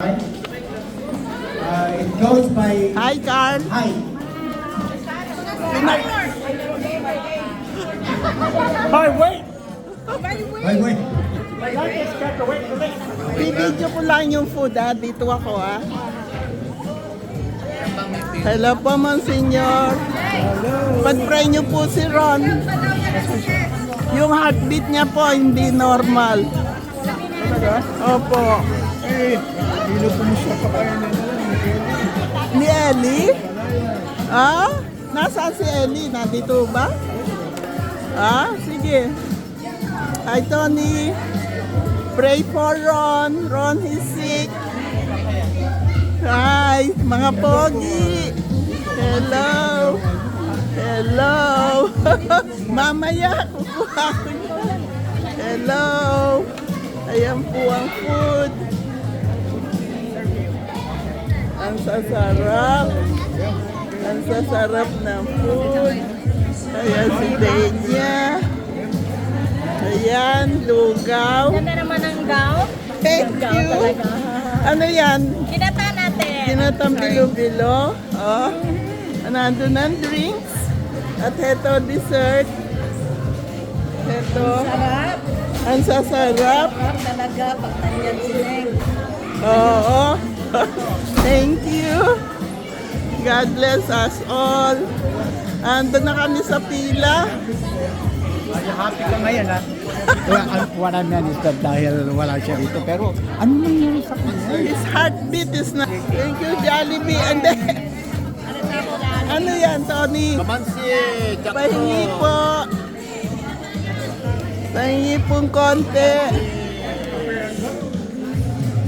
It goes by Hi, Carl. height. Hi, wait! Wait. Bibidyo ko lang yung food, ha. Dito ako, ha. Hello po, Monsignor. Pag-pray niyo po si Ron. Yung heartbeat niya po, hindi normal. Opo. Hilo ko mo siya pa kaya Ni Ellie? Ah? Nasaan si Ellie? Nandito ba? Ah? Sige. Hi, Tony. Pray for Ron. Ron is sick. Hi, mga pogi. Hello. Hello. Mamaya, kukuha ko yan. Hello. Ayan po ang food. Ang sasarap. Ang sasarap ng food. Ayan si Denya. Ayan, lugaw. Ganda naman ang gaw. Thank Gaw you. talaga. Ano yan? Kinata natin. Kinatang bilo-bilo. Oh. Nandun ang drinks. At heto dessert. Heto. Sarap. Ang sasarap. Sarap talaga pag nandiyan sila. Oo. Thank you. God bless us all. Andun na kami sa pila. happy ka ngayon, ha? What I meant is that dahil wala siya rito, pero ano nangyari sa kanya? His heartbeat is not. Thank you, Jollibee. And then, ano yan, Tony? Kamansi, Pahingi po. Pahingi pong konti.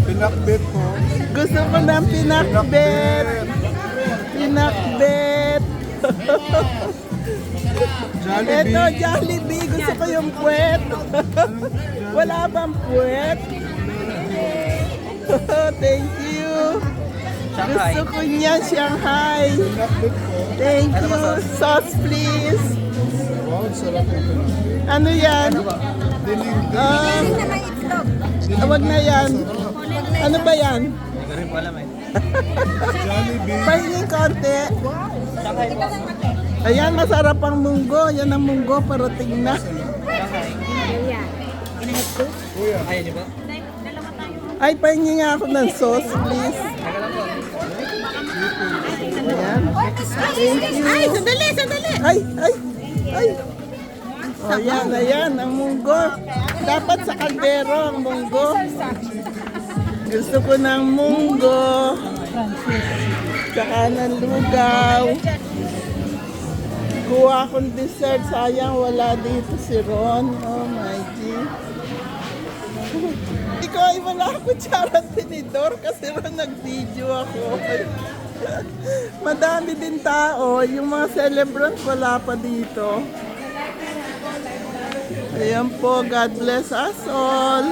pinakbit ko. Gusto ko ng pinakbet. Pinakbet. Jollibee. Eto, Jollibee. Gusto ko yung puwet. Wala bang puwet? Thank you. Gusto ko niya Shanghai. Thank you. Sauce, please. Wow, sarap ito. Ano yan? Wag na yan. Ano ba yan? Jollibee. Pahingin konti. Ayan, masarap ang munggo. Yan ang munggo, parating na. Ay, pahingi nga ako ng sauce, please. Ayan. Thank you. Ay, sandali, sandali. Ay. O, ayan, ang munggo. Dapat sa kaldero ang munggo. Gusto ko ng munggo. Saka ng lugaw. Kuha akong dessert. Sayang wala dito si Ron. Oh my G. Ikaw ay wala akong kutsara tinidor kasi Ron nag-video ako. Madami din tao. Yung mga celebrant wala pa dito. Ayan po. God bless us all.